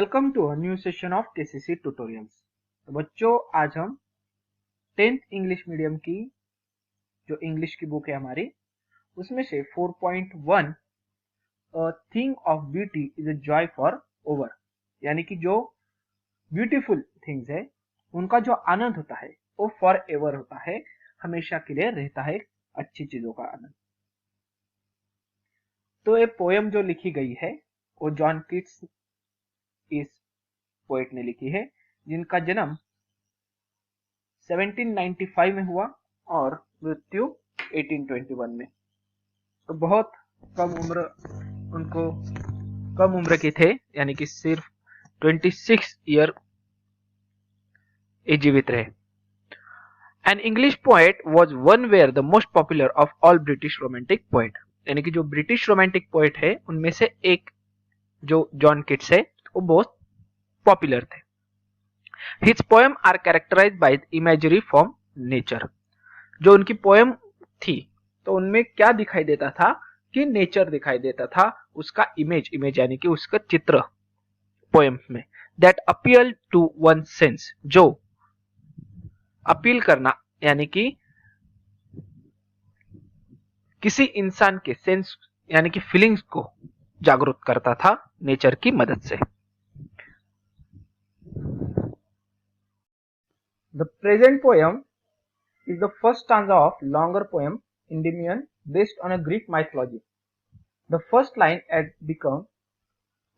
Welcome to a new session of KCC tutorials. तो बच्चों, आज हम 10th इंग्लिश मीडियम की जो इंग्लिश की बुक है हमारी, उसमें से 4.1 thing of beauty is a joy for over, यानी कि जो ब्यूटीफुल थिंग्स है उनका जो आनंद होता है वो फॉर एवर होता है, हमेशा के लिए रहता है अच्छी चीजों का आनंद। तो ये पोएम जो लिखी गई है वो जॉन कीट्स इस पोएट ने लिखी है, जिनका जन्म 1795 में हुआ और मृत्यु 1821 में। तो बहुत कम उम्र उनको कम उम्र के थे, यानी कि सिर्फ 26 ईयर जीवित रहे। An English poet was one where the most popular of all British romantic poet, यानी कि जो ब्रिटिश रोमांटिक पोएट है उनमें से एक जो जॉन किट्स है वो बहुत पॉपुलर थे। His poem are characterised by imagery from nature. जो उनकी पोएम थी तो उनमें क्या दिखाई देता था कि नेचर दिखाई देता था, उसका इमेज यानी कि उसका चित्र पोएम में। That appeal to one sense, जो अपील करना यानी कि किसी इंसान के सेंस यानी कि फीलिंग्स को जागरूक करता था नेचर की मदद से। The present poem is the first stanza of longer poem Endymion based on a Greek mythology. The first line had become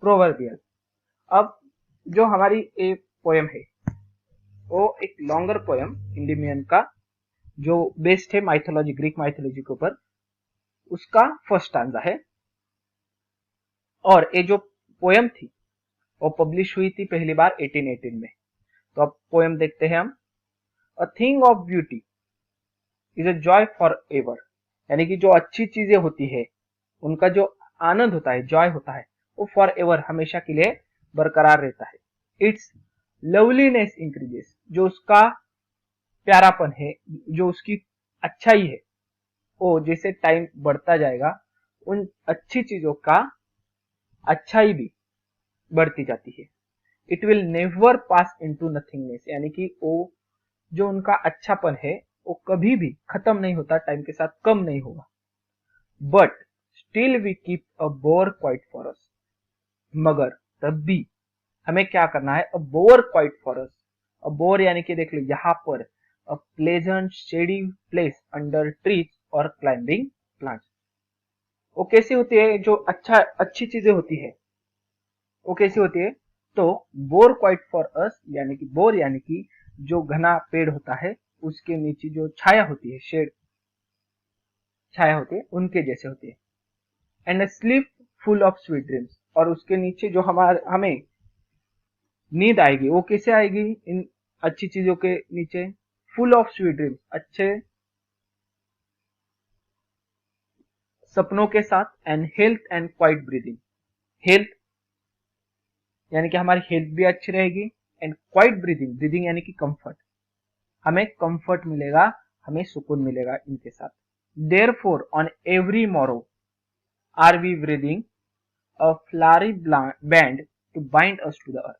proverbial. अब जो हमारी एक पोएम है वो एक लॉन्गर पोएम इंडिमियन का जो बेस्ड है माइथोलॉजी, ग्रीक माइथोलॉजी के ऊपर, उसका फर्स्ट स्टांजा है। और ये जो पोएम थी वो पब्लिश हुई थी पहली बार 1818 में। तो अब पोएम देखते हैं हम। A thing of beauty is a joy for ever, यानी कि जो अच्छी चीजें होती है उनका जो आनंद होता है, जॉय होता है, वो फॉर एवर हमेशा के लिए बरकरार रहता है। इट्स लवलीनेस इंक्रीजेस, जो उसका प्यारापन है, जो उसकी अच्छाई है, वो जैसे टाइम बढ़ता जाएगा उन अच्छी चीजों का अच्छाई भी बढ़ती जाती है। It will never pass into nothingness, यानी कि वो जो उनका अच्छापन है वो कभी भी खत्म नहीं होता, टाइम के साथ कम नहीं होगा। But still we keep a bower quiet for us, मगर तब भी हमें क्या करना है, a bower quiet for us. A bower यानी कि देख लो यहाँ पर, a pleasant shady place under trees और क्लाइंबिंग प्लांट्स। वो कैसी होती है, जो अच्छी चीजें होती है वो कैसी होती है, तो बोर क्वाइट फॉर अस, यानी कि बोर यानी कि जो घना पेड़ होता है उसके नीचे जो छाया होती है, शेड छाया होती है, उनके जैसे होती है। And a slip full of sweet dreams, और उसके नीचे जो हमें नींद आएगी वो कैसे आएगी, इन अच्छी चीजों के नीचे, फुल ऑफ स्वीट ड्रीम्स, अच्छे सपनों के साथ। And health and quite breathing, health यानी कि हमारी हेल्थ भी अच्छी रहेगी, एंड क्वाइट ब्रीदिंग, ब्रीदिंग यानी कि कंफर्ट, हमें कंफर्ट मिलेगा, हमें सुकून मिलेगा इनके साथ। Therefore on every morrow are we breathing a flowery band to bind us to the earth,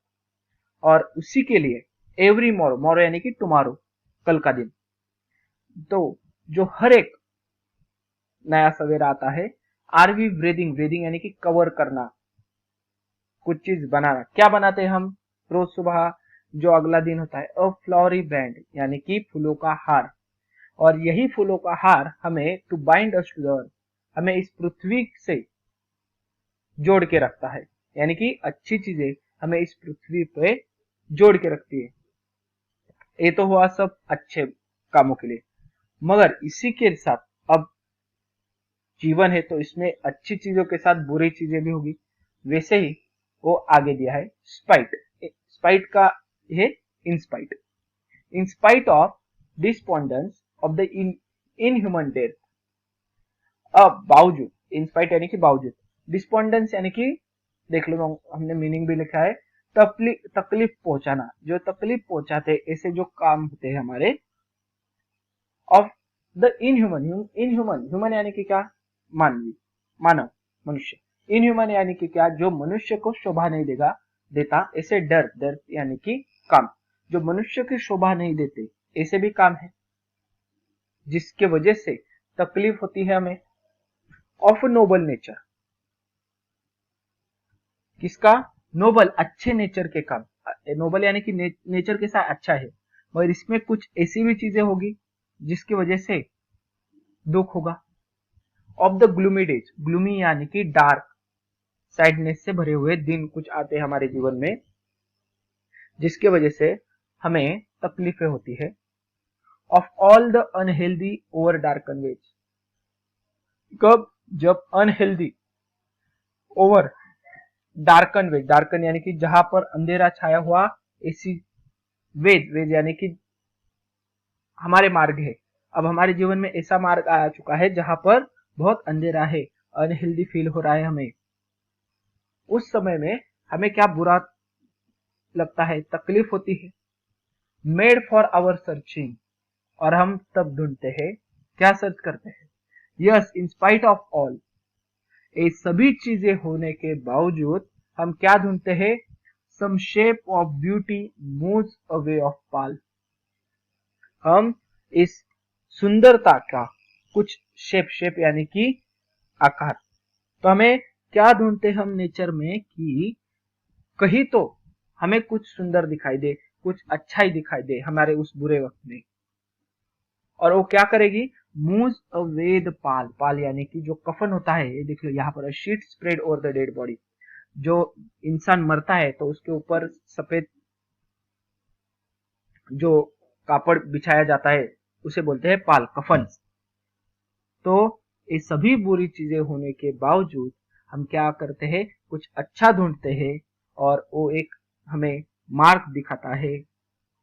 और उसी के लिए एवरी मोरो, मोरो यानी कि टुमारो, कल का दिन, तो जो हर एक नया सवेरा आता है, आर वी ब्रीदिंग, ब्रीदिंग यानी कि कवर करना, कुछ चीज बनाना। क्या बनाते हैं हम रोज सुबह, जो अगला दिन होता है, अ फ्लावरी बैंड यानी कि फूलों का हार, और यही फूलों का हार हमें to bind us to the earth, हमें इस पृथ्वी से जोड़ के रखता है, यानी कि अच्छी चीजें हमें इस पृथ्वी पे जोड़ के रखती है। ये तो हुआ सब अच्छे कामों के लिए, मगर इसी के साथ अब जीवन है तो इसमें अच्छी चीजों के साथ बुरी चीजें भी होगी। वैसे ही वो आगे दिया है स्पाइट, स्पाइट का है in spite, in spite of despondence of the inhuman death. अब बावजूद, इंस्पाइट यानी कि बावजूद, डिस्पोंडेंस यानी कि देख लो हमने मीनिंग भी लिखा है, तकलीफ पहुंचाना, जो तकलीफ पहुंचाते ऐसे जो काम होते हैं हमारे, ऑफ द इनह्यूमन, ह्यूमन यानी कि क्या, मानवी, मानव, मनुष्य। इनह्यूमन यानी कि क्या, जो मनुष्य को शोभा नहीं देगा, देता, ऐसे डर, डर यानी कि काम जो मनुष्य की शोभा नहीं देते, ऐसे भी काम है जिसके वजह से तकलीफ होती है हमें। ऑफ नोबल नेचर, किसका? नोबल, अच्छे नेचर के काम। नोबल यानी कि नेचर के साथ अच्छा है, मगर इसमें कुछ ऐसी भी चीजें होगी जिसकी वजह से दुख होगा। Of the gloomy days, gloomy यानी कि डार्क, सैडनेस से भरे हुए दिन कुछ आते हैं हमारे जीवन में जिसकी वजह से हमें तकलीफें होती है। Of all the unhealthy over darken ways, कब? जब unhealthy over darken ways, darken यानी कि जहां पर अंधेरा छाया हुआ, ऐसी वेज, वेज यानी कि हमारे मार्ग है। अब हमारे जीवन में ऐसा मार्ग आ चुका है जहां पर बहुत अंधेरा है, अनहेल्दी फील हो रहा है हमें। उस समय में हमें क्या बुरा लगता है, तकलीफ होती है। मेड फॉर आवर सर्चिंग, और हम तब ढूंढते हैं, क्या सर्च करते हैं? Yes, in spite of all, ये सभी चीजें होने के बावजूद हम क्या ढूंढते हैं? Some shape of beauty moves away off pall, हम इस सुंदरता का कुछ शेप, शेप यानी कि आकार, तो हमें क्या ढूंढते हम नेचर में कि कहीं तो हमें कुछ सुंदर दिखाई दे, कुछ अच्छा ही दिखाई दे हमारे उस बुरे वक्त में। और वो क्या करेगी? मूव्स अवे द पाल, पाल यानी कि जो कफन होता है, ये देख लो यहाँ पर, sheet spread over the dead body, जो इंसान मरता है तो उसके ऊपर सफेद जो कापड़ बिछाया जाता है उसे बोलते हैं पाल, कफन। तो ये सभी बुरी चीजें होने के बावजूद हम क्या करते हैं? कुछ अच्छा ढूंढते हैं, और वो एक हमें मार्ग दिखाता है,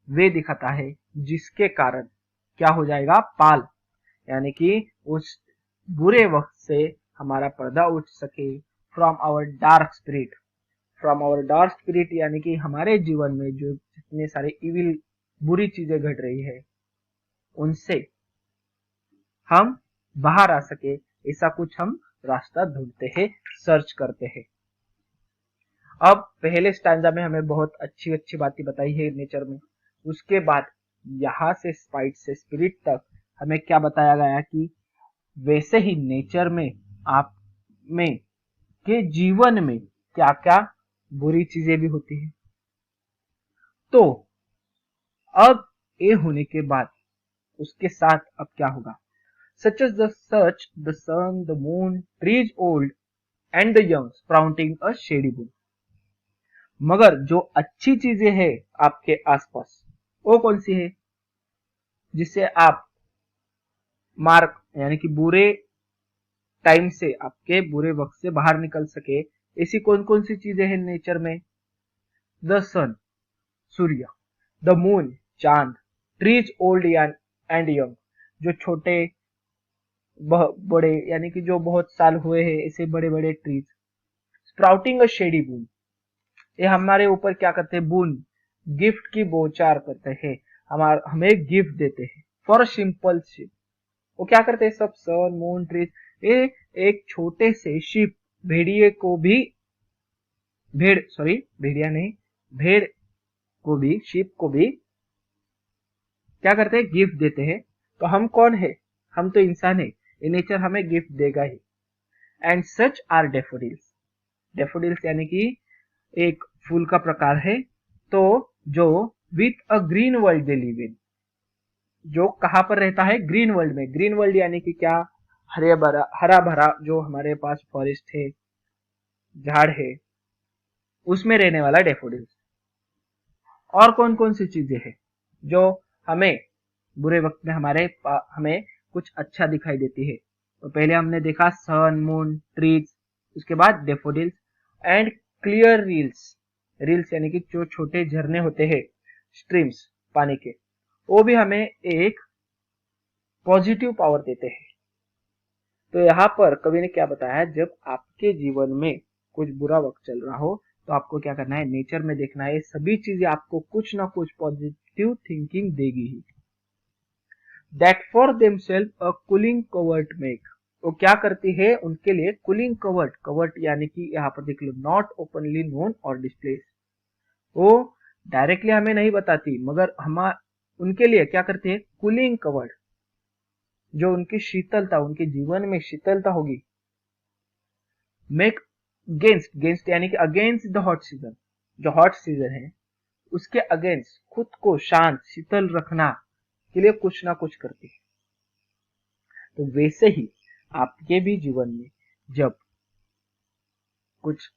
वे दिखाता है, जिसके कारण क्या हो जाएगा? पाल, यानी कि उस बुरे वक्त से हमारा पर्दा उठ सके। From our dark spirit, from our dark spirit यानी कि हमारे जीवन में जो जितने सारे इविल, बुरी चीजें घट रही है, उनसे हम बाहर आ सके, ऐसा कुछ हम रास्ता ढूंढते हैं, सर्च करते हैं। अब पहले स्टैंजा में हमें बहुत अच्छी अच्छी बातें बताई है नेचर में, उसके बाद यहाँ से स्पाइट से स्पिरिट तक हमें क्या बताया गया कि वैसे ही नेचर में, आप में के जीवन में क्या क्या बुरी चीजें भी होती है। तो अब ये होने के बाद उसके साथ अब क्या होगा? such as the sun, the moon, trees old and the young sprouting a shady boon। मगर जो अच्छी चीजें हैं आपके आसपास, वो कौन सी है जिससे आप मार्क यानी कि बुरे टाइम से, आपके बुरे वक्त से बाहर निकल सके? ऐसी कौन कौन सी चीजें हैं नेचर में? द सन, सूर्य, द मून, चांद, ट्रीज ओल्ड एंड यंग, जो छोटे बड़े यानी कि जो बहुत साल हुए हैं, ऐसे बड़े बड़े ट्रीज। स्प्राउटिंग अ शेडी बून, ये हमारे ऊपर क्या करते हैं? बून, गिफ्ट की बौछार करते हैं, हमें गिफ्ट देते हैं। फॉर सिंपल शिप, वो क्या करते हैं? सब सन, मून, ट्रीज, ये एक छोटे से शिप, भेड़िए को भी, भेड़िया नहीं, भेड़ को भी, शिप को भी क्या करते हैं? गिफ्ट देते हैं। तो हम कौन है? हम तो इंसान है, ये नेचर हमें गिफ्ट देगा ही। And such are daffodils, daffodils यानी कि एक फूल का प्रकार है, तो जो with a green world they live in, जो कहां पर रहता है? ग्रीन वर्ल्ड में। ग्रीन वर्ल्ड यानी कि क्या? हरा भरा जो हमारे पास फॉरेस्ट है, झाड़ है, उसमें रहने वाला डेफोडिल्स। और कौन कौन सी चीजें हैं जो हमें बुरे वक्त में हमें कुछ अच्छा दिखाई देती है? तो पहले हमने देखा सन, मून, ट्रीज, उसके बाद daffodils and clear reels. Reels यानी कि जो छोटे झरने होते हैं, स्ट्रीम्स पानी के, वो भी हमें एक पॉजिटिव पावर देते हैं। तो यहाँ पर कवि ने क्या बताया? जब आपके जीवन में कुछ बुरा वक्त चल रहा हो तो आपको क्या करना है? नेचर में देखना है, सभी चीजें आपको कुछ ना कुछ पॉजिटिव थिंकिंग देगी ही। That for themselves a cooling covert make, वो क्या करती है? उनके लिए कूलिंग कवर्ट, कवर्ट यानी कि यहाँ पर देख लो, नॉट ओपनली नोन और डिस्प्लेस, वो डायरेक्टली हमें नहीं बताती, मगर हम उनके लिए क्या करते हैं, कूलिंग कवर्ड, जो उनकी शीतलता, उनके जीवन में शीतलता होगी, मेक गेंस्ट, गेंस्ट यानी कि अगेंस्ट द हॉट सीजन, जो हॉट सीजन है उसके अगेंस्ट खुद को शांत शीतल रखना के लिए कुछ ना कुछ करती है। तो वैसे ही आपके भी जीवन में जब कुछ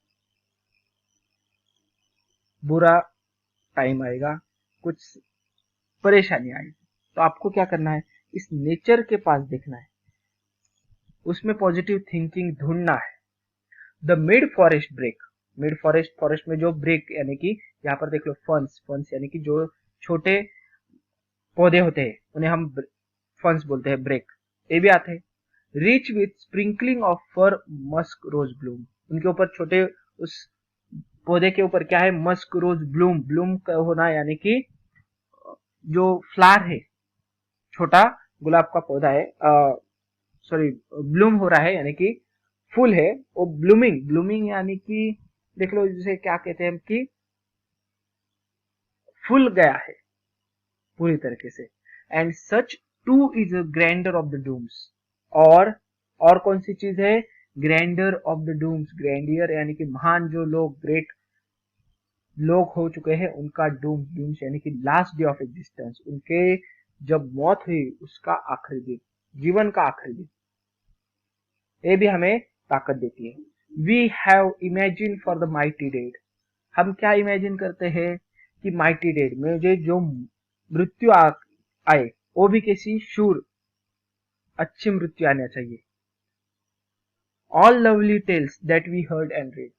बुरा टाइम आएगा, कुछ परेशानी आएगी, तो आपको क्या करना है, इस नेचर के पास देखना है, उसमें पॉजिटिव थिंकिंग ढूंढना है। The mid forest brake, mid forest, forest में जो ब्रेक यानी कि यहाँ पर देख लो फंस, फंस यानी कि जो छोटे पौधे होते हैं उन्हें हम फंस बोलते हैं, ब्रेक ये भी आते हैं। Rich with sprinkling of fur musk rose bloom, उनके ऊपर छोटे, उस पौधे के ऊपर क्या है, मस्क रोज ब्लूम, ब्लूम का होना यानी कि जो फ्लावर है, छोटा गुलाब का पौधा है, सॉरी ब्लूम हो रहा है यानी कि फूल है, वो ब्लूमिंग, ब्लूमिंग यानी कि देख लो जिसे क्या कहते हैं कि फूल गया है पूरी तरीके से। And such too is a grandeur of the dooms, और कौन सी चीज है, grandeur of the dooms, grandeur यानी कि महान, जो लोग ग्रेट लोग हो चुके हैं उनका डूम्स, डूम्स यानी कि लास्ट डे ऑफ एग्जिस्टेंस, उनके जब मौत हुई उसका आखिरी दिन, जीवन का आखिरी दिन, ये भी हमें ताकत देती है। We have imagine for the mighty dead, हम क्या इमेजिन करते हैं कि माइटी डेड में जो मृत्यु आए वो भी कैसी शूर अच्छी मृत्यु आना चाहिए। All lovely tales that we heard and read,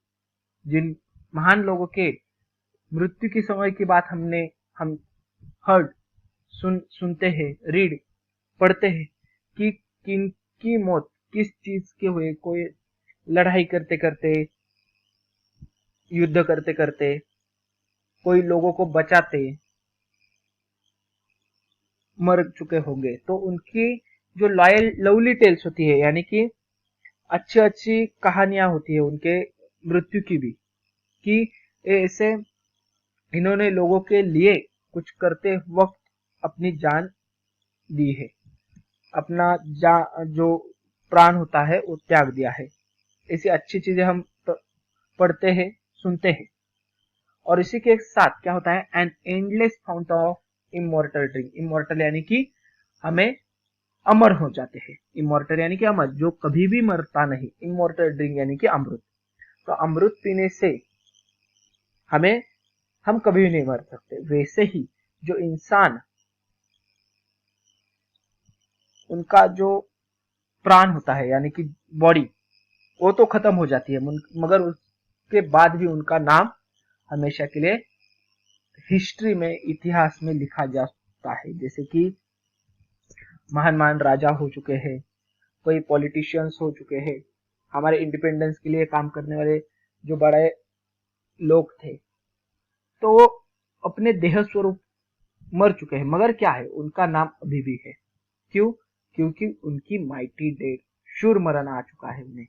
जिन महान लोगों के मृत्यु की समय की बात हम हर्ड सुनते हैं, रीड पढ़ते हैं कि किनकी मौत किस चीज के हुए, कोई लड़ाई करते करते, युद्ध करते करते, कोई लोगों को बचाते मर चुके होंगे, तो उनकी जो लॉयल लवली टेल्स होती है यानी कि अच्छी अच्छी कहानियां होती है उनके मृत्यु की भी, कि ऐसे इन्होंने लोगों के लिए कुछ करते वक्त अपनी जान दी है, अपना जो प्राण होता है वो त्याग दिया है। ऐसी अच्छी चीजें हम पढ़ते हैं, सुनते हैं। और इसी के साथ क्या होता है, an endless fount of immortal drink, immortal यानी कि हमें अमर हो जाते हैं, इमोर्टल यानी कि अमर, जो कभी भी मरता नहीं, इमोर्टल ड्रिंक यानी कि अमृत। तो अमृत पीने से हम कभी नहीं मर सकते। वैसे ही जो इंसान, उनका जो प्राण होता है यानी कि बॉडी, वो तो खत्म हो जाती है, मगर उसके बाद भी उनका नाम हमेशा के लिए हिस्ट्री में, इतिहास में लिखा जाता है। जैसे कि महान महान राजा हो चुके हैं, कोई पॉलिटिशियंस हो चुके हैं, हमारे इंडिपेंडेंस के लिए काम करने वाले जो बड़े लोग थे, तो वो अपने देह स्वरूप मर चुके हैं, मगर क्या है, उनका नाम अभी भी है। क्यों? क्योंकि उनकी माइटी डेड, शूर मरण आ चुका है उन्हें।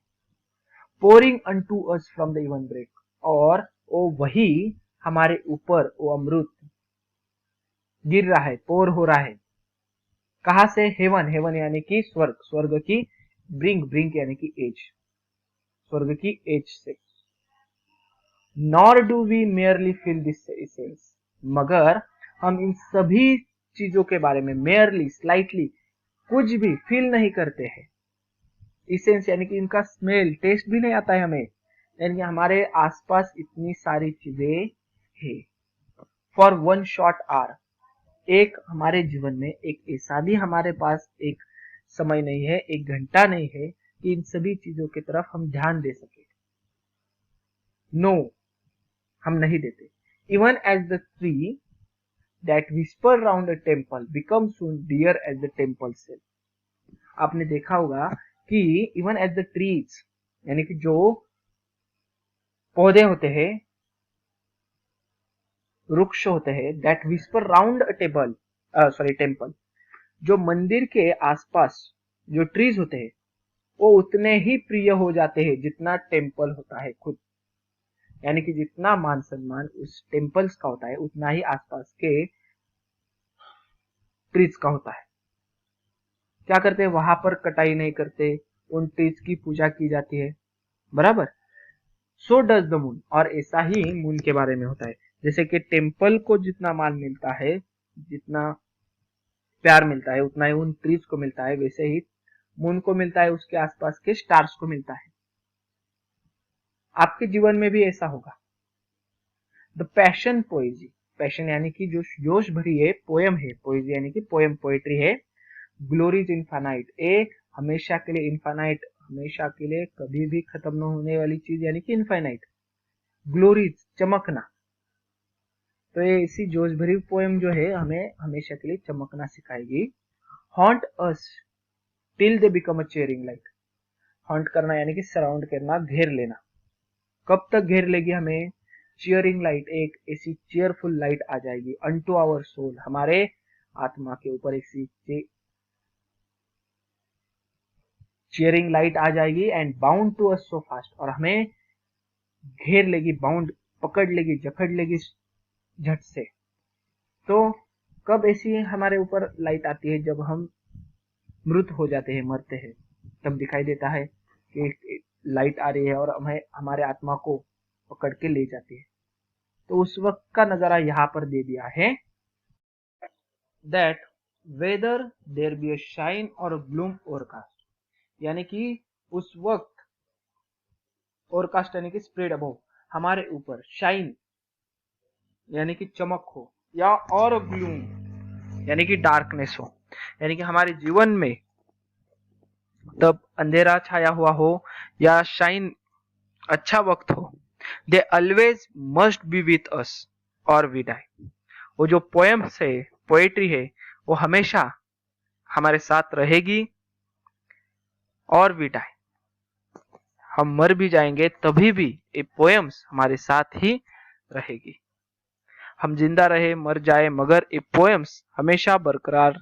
Pouring unto us from the even break, और वो वही हमारे ऊपर वो अमृत गिर रहा है, पोर हो रहा है। कहां से? हेवन, हेवन यानी कि स्वर्ग, स्वर्ग की ब्रिंक, ब्रिंक यानी कि एज, स्वर्ग की एज से। Nor do we merely feel this essence, मगर हम इन सभी चीजों के बारे में मेयरली, स्लाइटली कुछ भी फील नहीं करते हैं। इसेंस यानी कि इनका स्मेल, टेस्ट भी नहीं आता है हमें, यानी कि हमारे आसपास इतनी सारी चीजें है। फॉर वन शॉर्ट आवर, एक हमारे जीवन में एक ऐसा भी हमारे पास एक समय नहीं है, एक घंटा नहीं है कि इन सभी चीजों की तरफ हम ध्यान दे सके। नो, हम नहीं देते। Even as the tree that whisper round a temple become soon dear as the temple self, आपने देखा होगा कि इवन एज द ट्रीज यानी कि जो पौधे होते हैं, वृक्ष होते हैं, that whisper round a temple, जो मंदिर के आसपास जो ट्रीज होते हैं वो उतने ही प्रिय हो जाते हैं जितना टेम्पल होता है खुद। यानी कि जितना मान सम्मान उस टेम्पल्स का होता है उतना ही आसपास के ट्रीज का होता है। क्या करते हैं, वहां पर कटाई नहीं करते, उन ट्रीज की पूजा की जाती है, बराबर। सो डज द मून, और ऐसा ही मून के बारे में होता है। जैसे कि टेम्पल को जितना मान मिलता है, जितना प्यार मिलता है, उतना ही उन ट्रीज को मिलता है, वैसे ही मून को मिलता है, उसके आसपास के स्टार्स को मिलता है। आपके जीवन में भी ऐसा होगा। द पैशन पोएजी, पैशन यानी कि जो जोश भरी है पोयम है, पोएजी यानी कि पोयम पोएट्री है। ग्लोरीज इनफानाइट, ए हमेशा के लिए, इनफानाइट हमेशा के लिए, कभी भी खत्म न होने वाली चीज यानी कि इनफाइनाइट। ग्लोरीज चमकना, तो ये इसी जोश भरी पोयम जो है हमें हमेशा के लिए चमकना सिखाएगी। Haunt us till they become a cheering light, haunt करना यानी कि सराउंड करना, घेर लेना। कब तक घेर लेगी हमें, चीयरिंग लाइट, एक ऐसी चेयरफुल लाइट आ जाएगी, अनटू आवर सोल, हमारे आत्मा के ऊपर ऐसी चीयरिंग लाइट आ जाएगी। And bound to us so fast, और हमें घेर लेगी, बाउंड पकड़ लेगी, जकड़ लेगी झट से। तो कब ऐसी हमारे ऊपर लाइट आती है, जब हम मृत हो जाते हैं, मरते हैं, तब दिखाई देता है कि लाइट आ रही है और हमें हमारे आत्मा को पकड़ के ले जाती है। तो उस वक्त का नजारा यहाँ पर दे दिया है, that whether there be a shine और ग्लूम ओवरकास्ट, यानी कि उस वक्त ओवरकास्ट यानी कि स्प्रेड अबव, हमारे ऊपर शाइन यानी कि चमक हो, या और ग्लूम यानी कि डार्कनेस हो, यानी कि हमारे जीवन में तब अंधेरा छाया हुआ हो या शाइन अच्छा वक्त हो, they always must be with us और वी डाई। वो जो पोएम्स है, पोएट्री है, वो हमेशा हमारे साथ रहेगी और वी डाई, हम मर भी जाएंगे तभी भी ये पोएम्स हमारे साथ ही रहेगी। हम जिंदा रहे मर जाए मगर ये पोएम्स हमेशा बरकरार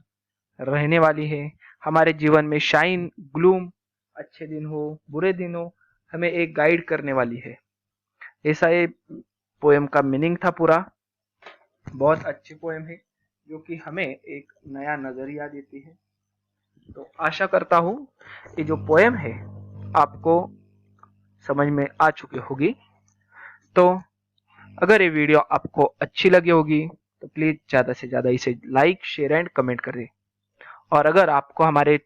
रहने वाली है। हमारे जीवन में शाइन ग्लूम, अच्छे दिन हो बुरे दिन हो, हमें एक गाइड करने वाली है। ऐसा ये पोएम का मीनिंग था पूरा। बहुत अच्छी पोएम है जो कि हमें एक नया नजरिया देती है। तो आशा करता हूँ ये जो पोएम है आपको समझ में आ चुकी होगी। तो अगर ये वीडियो आपको अच्छी लगी होगी तो प्लीज ज्यादा से ज्यादा इसे लाइक शेयर एंड कमेंट कर दें। और अगर आपको हमारे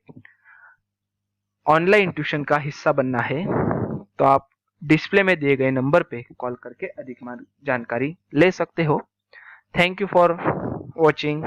ऑनलाइन ट्यूशन का हिस्सा बनना है तो आप डिस्प्ले में दिए गए नंबर पे कॉल करके अधिक जानकारी ले सकते हो। Thank you for watching.